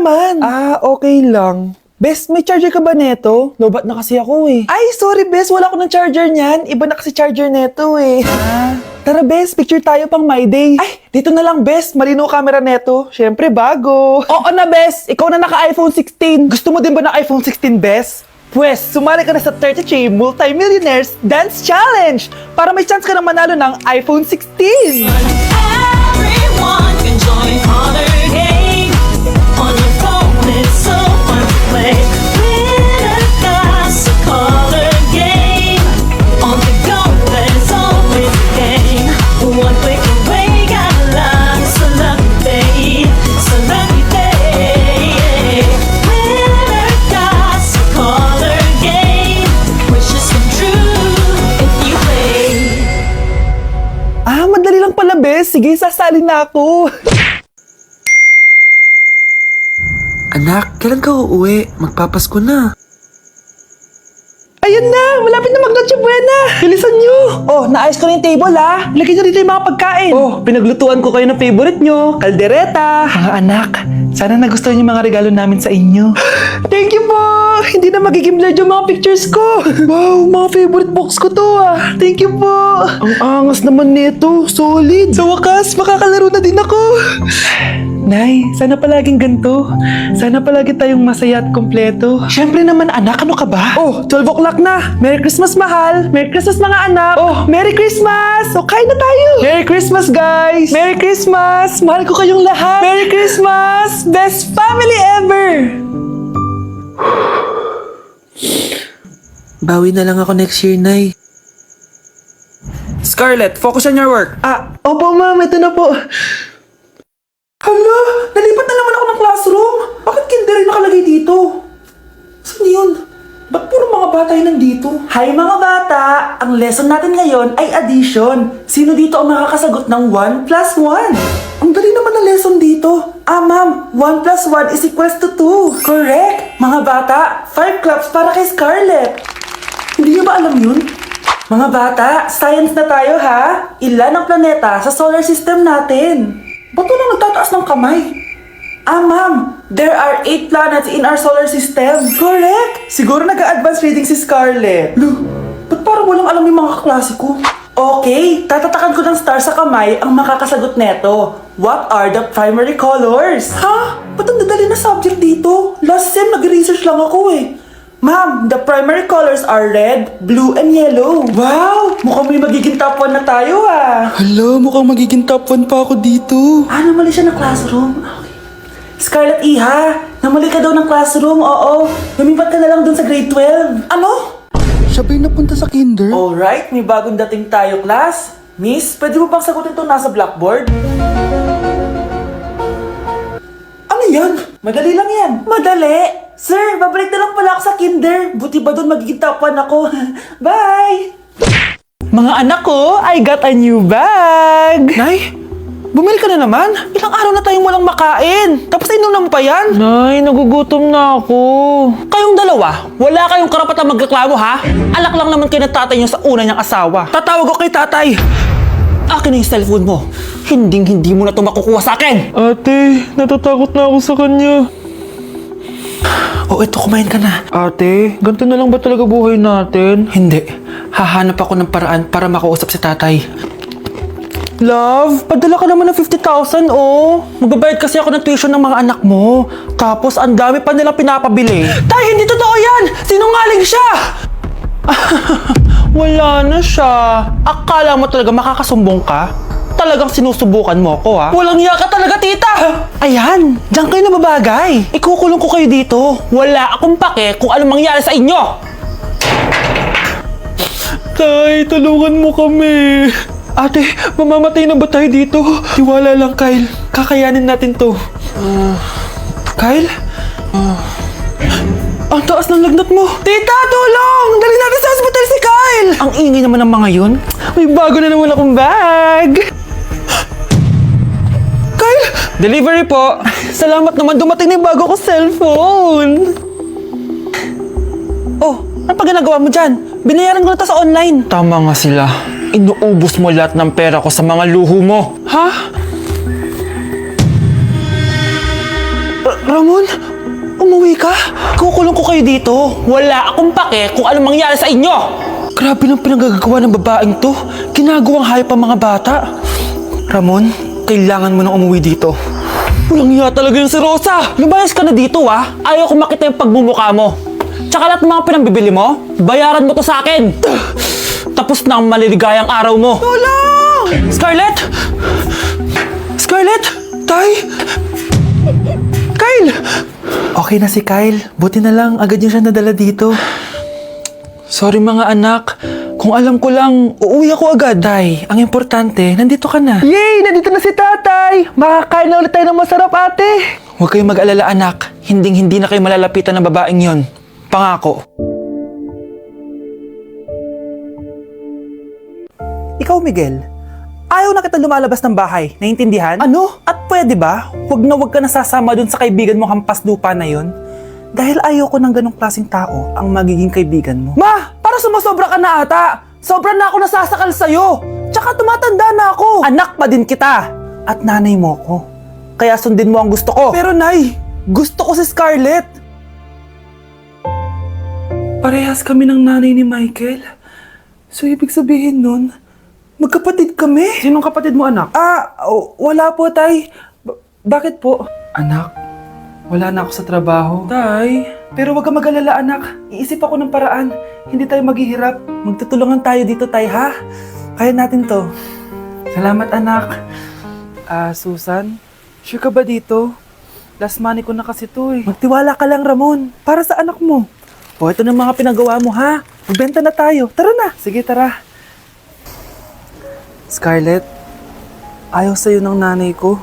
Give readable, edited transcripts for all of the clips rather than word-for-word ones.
naman? Okay lang. Bes, may charger ka ba neto? Lobat na kasi ako eh. Ay, sorry, Bes. Wala ko ng charger niyan. Iba na kasi charger neto eh. Tara Bes, picture tayo pang my day. Ay, dito na lang, Bes. Malinaw camera neto. Syempre, bago. Oo na Bes, ikaw na naka-iPhone 16. Gusto mo din ba ng iPhone 16, Bes? Pwes, sumali ka na sa 33 Multi-Millionaires Dance Challenge para may chance ka na manalo ng iPhone 16. Everyone can join Color Game. On your phone, it's so fun to play. Winner got a Color Game. On the go, there's always a game. One click away, got a lot. It's a lucky day. It's a lucky day. Winner got a Color Game. Wishes come true if you play. Madali lang pala, Bes. Sige, sasali na ako. Anak, kailan ka uuwi? Magpapasko na. Ayan na! Malapit na mag-Noche Buena! Bilisan nyo! Oh, naayos ko na yung table ha! Lagyan nyo dito yung mga pagkain! Oh, pinaglutuan ko kayo ng favorite nyo! Kaldereta! Mga anak, sana nagustuhan yung mga regalo namin sa inyo. Thank you po! Hindi na magiging blurred yung mga pictures ko! Wow, mga favorite box ko to ah! Thank you po! Ang angas naman nito! Solid! Sa wakas, makakalaro na din ako! Nay, sana palaging ganito. Sana palagi tayong masaya at kompleto. Siyempre naman anak, ano ka ba? Oh, 12 o'clock na. Merry Christmas mahal. Merry Christmas mga anak. Oh, Merry Christmas. So, kain na tayo. Merry Christmas guys. Merry Christmas. Mahal ko kayong lahat. Merry Christmas. Best family ever. Bawi na lang ako next year, Nay. Scarlett, focus on your work. Opo ma'am, ito na po. Hala, nalipat na naman ako ng classroom. Bakit kinder yung nakalagay dito? Saan yun? Ba't puro mga bata yung nandito? Hi mga bata! Ang lesson natin ngayon ay addition. Sino dito ang makakasagot ng 1 plus 1? Ang dali naman na lesson dito. Ma'am, 1 plus 1 is equals to 2. Correct! Mga bata, 5 claps para kay Scarlett. Hindi niyo ba alam yun? Mga bata, science na tayo ha. Ilan ang planeta sa solar system natin? Ba't walang nagtataas ng kamay? Ma'am, there are 8 planets in our solar system. Correct! Siguro nag-a-advance reading si Scarlett. Lo, ba't parang walang alam yung mga kaklase ko? Okay, tatatakan ko ng star sa kamay ang makakasagot neto. What are the primary colors? Ha? Ba't ang dadali na subject dito? Last sem, nag-research lang ako eh. Ma'am, the primary colors are red, blue, and yellow. Wow! Mukhang may magiging top 1 na tayo ah. Hala, mukhang magiging top 1 pa ako dito. Namali siya ng classroom. Okay. Scarlett Iha, namali ka daw ng classroom, oo. Lumipat ka na lang dun sa grade 12. Ano? Siya ba'y napunta sa kinder? Alright, may bagong dating tayo, class. Miss, pwede mo bang sagutin itong nasa blackboard? Ano yan? Madali lang yan. Madali? Sir, babalik na lang pala ako sa kinder. Buti ba doon magiging top 1 ako? Bye! Mga anak ko, I got a new bag! Nay, bumili ka na naman? Ilang araw na tayong walang makain. Tapos inunan mo pa yan? Nay, nagugutom na ako. Kayong dalawa, wala kayong karapatan magreklamo ha? Alak lang naman kayo ng tatay niyo sa una niyang asawa. Tatawag ko kay tatay. Akin na yung cellphone mo. Hindi mo na ito makukuha sa akin. Ate, natatakot na ako sa kanya. Eto, kumain ka na. Ate, ganito na lang ba talaga buhay natin? Hindi. Hahanap ako ng paraan para makausap si tatay. Love, padala ka naman ng 50,000 oh. Magbabayad kasi ako ng tuition ng mga anak mo. Tapos, ang dami pa nilang pinapabili. Tay, hindi totoo yan! Sinungaling siya! Wala na siya. Akala mo talaga makakasumbong ka? Talagang sinusubukan mo ako ha? Walang iya ka talaga, tita! Ayan, diyan kayo nababagay. Ikukulong ko kayo dito. Wala akong pake kung anong mangyari sa inyo. Tay, tulungan mo kami. Ate, mamamatay na ba tayo dito? Tiwala lang, Kyle. Kakayanin natin to. Kyle? Ang taas ng lagnat mo. Tita, tulong! Dali natin sa hospital si Kyle! Ang ingay naman ng mga yun. May bago na naman akong bag. Kyle! Delivery po. Salamat naman, dumating na yung bago ko cellphone. Oh, ano pa ginagawa mo dyan? Binayaran ko na to sa online. Tama nga sila. Inuubos mo lahat ng pera ko sa mga luho mo. Ha? Ramon? Ikukulong ko kayo dito. Wala akong pake kung anong mangyari sa inyo. Grabe ng pinagagawa ng babaeng to. Ginagawang hayop ang mga bata. Ramon, kailangan mo nang umuwi dito. Walang iya talaga yung si Rosa. Lumayas ka na dito ah. Ayaw ko makita yung pagmumukha mo. Tsaka lahat ng mga pinambibili mo, bayaran mo to sa akin. Tapos na ang maliligayang araw mo. Tulong! Scarlett! Scarlett! Tay! Kyle! Okay na si Kyle. Buti na lang, agad niya siya nadala dito. Sorry mga anak. Kung alam ko lang, uuwi ako agad. Tay, ang importante, nandito ka na. Yay! Nandito na si tatay! Makakain na ulit tayo ng masarap, ate! Huwag kayong mag-alala, anak. Hinding-hindi na kayo malalapitan ng babaeng yon. Pangako. Ikaw, Miguel, ayaw na kita lumalabas ng bahay. Naiintindihan? Ano? At pwede ba, huwag ka nasasama dun sa kaibigan mo hampas lupa na yon? Dahil ayaw ko ng ganong klaseng tao ang magiging kaibigan mo. Ma! Para sumasobra ka na ata! Sobra na ako nasasakal sa'yo! Tsaka tumatanda na ako! Anak pa din kita! At nanay mo ko. Kaya sundin mo ang gusto ko. Pero Nay, gusto ko si Scarlett! Parehas kami ng nanay ni Michael. So, ibig sabihin nun, magkapatid kami? Sinong kapatid mo, anak? Wala po, tay. Bakit po? Anak, wala na ako sa trabaho. Tay, pero wag ka mag-alala, anak. Iisip ako ng paraan. Hindi tayo maghihirap. Magtutulungan tayo dito, tay, ha? Kaya natin to. Salamat, anak. Susan, sure ka ba dito? Last money ko na kasi to, eh. Magtiwala ka lang, Ramon. Para sa anak mo. O, ito na mga pinagawa mo, ha? Magbenta na tayo. Tara na. Sige, tara. Scarlett, ayaw sa'yo ng nanay ko.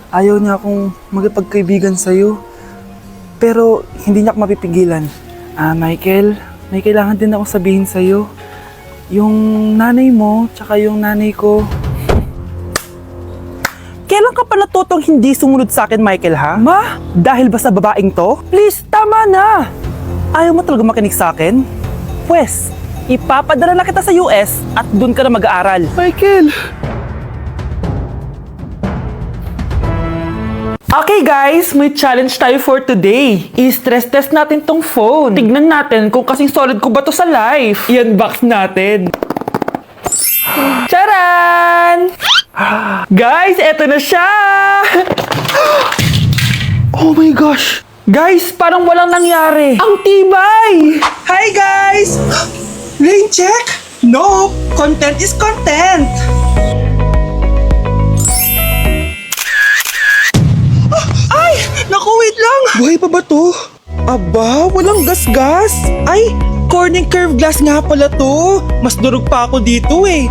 Ayaw niya akong magpagkaibigan sa'yo. Pero hindi niya ako mapipigilan. Michael, may kailangan din ako sabihin sa'yo. Yung nanay mo, tsaka yung nanay ko. Kailan ka pa natutong hindi sumunod sa akin, Michael, ha? Ma, dahil ba sa babaeng to? Please, tama na! Ayaw mo talaga makinig sa akin? Pwes, ipapadala na kita sa US at doon ka na mag-aaral. Michael! Okay guys, may challenge tayo for today. I-stress test natin tong phone. Tignan natin kung kasing solid ko ba to sa life. I-unbox natin. Charan! Guys, eto na siya! Oh my gosh! Guys, parang walang nangyari. Ang tibay! Hi guys! Rain check? No! Content is content! Ay! Naku, wait lang! Buhay pa ba to? Aba, walang gas-gas! Ay! Corning curved glass nga pala to! Mas durog pa ako dito eh!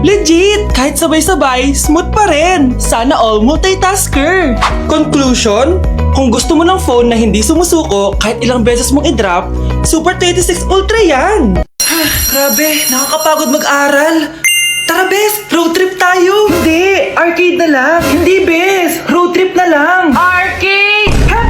Legit! Kahit sabay-sabay, smooth pa rin. Sana all multitasker. Conclusion? Kung gusto mo ng phone na hindi sumusuko kahit ilang beses mong i-drop, Super 26 Ultra yan! Grabe, nakakapagod mag-aral. Tara, Bes! Road trip tayo! Hindi! Arcade na lang! Hindi, Bes! Road trip na lang! Arcade! Ha?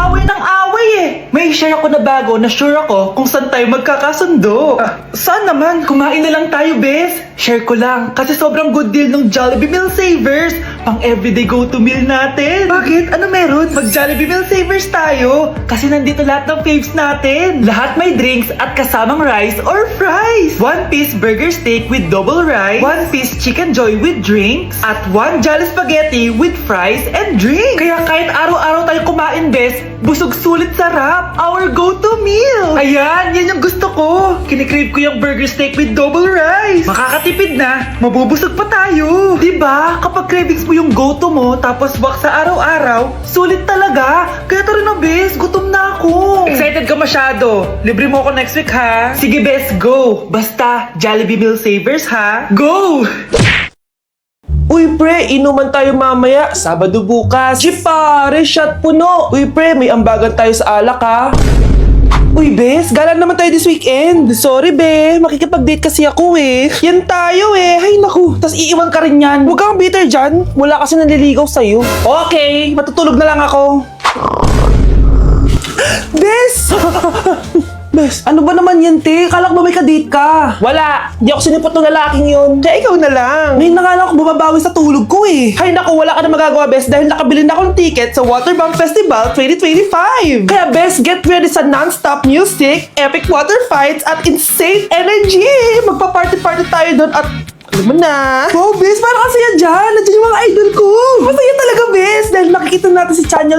Away ng away eh! May share ako na bago na sure ako kung saan tayo magkakasundo. Saan naman? Kumain na lang tayo, Bes. Share ko lang kasi sobrang good deal ng Jollibee Meal Savers. Pang everyday go-to meal natin. Bakit? Ano meron? Mag Jollibee Meal Savers tayo. Kasi nandito lahat ng faves natin. Lahat may drinks at kasamang rice or fries. 1-piece burger steak with double rice. 1-piece chicken joy with drinks. At 1 Jolly Spaghetti with fries and drink. Kaya kahit araw-araw tayo kumain, Bes, busog sulit sarap. Our go-to meal. Ayan, yan yung gusto ko. Kinikrave ko yung burger steak with double rice. Makakatipid na, mabubusog pa tayo. Diba? Kapag cravings mo yung go-to mo, tapos wak sa araw-araw, sulit talaga. Kaya tara na, Bes, gutom na ako. Excited ka masyado. Libre mo ako next week, ha? Sige, Bes, go. Basta, Jollibee Meal Savers, ha? Go! Uy pre, inuman tayo mamaya, Sabado bukas. Jeep pare, shot puno. Uy pre, may ambagan tayo sa alak ha. Uy Bes, gala naman tayo this weekend. Sorry be, makikipag-date kasi ako eh. Yan tayo eh, hay naku. Tas iiwan ka rin yan. Huwag kang bitter dyan, wala kasi nanliligaw sa'yo. Okay, matutulog na lang ako. Bes! Bes, ano ba naman yan, te? Kala ko ba may kadate ka? Wala! Di ako sinipot ng lalaking yun. Kaya ikaw na lang. Ngayon na nga lang ako bumabawi sa tulog ko eh. Hay naku, wala ka na magagawa, Bes, dahil nakabili na akong ticket sa Waterbomb Festival 2025. Kaya, Bes, get ready sa non-stop music, epic water fights, at insane energy. Magpa-party-party tayo doon at alam mo na. Wow, Bes, parang kasi yan dyan. Nandiyan yung mga idol ko. Masaya talaga, Bes, dahil makikita natin si Channel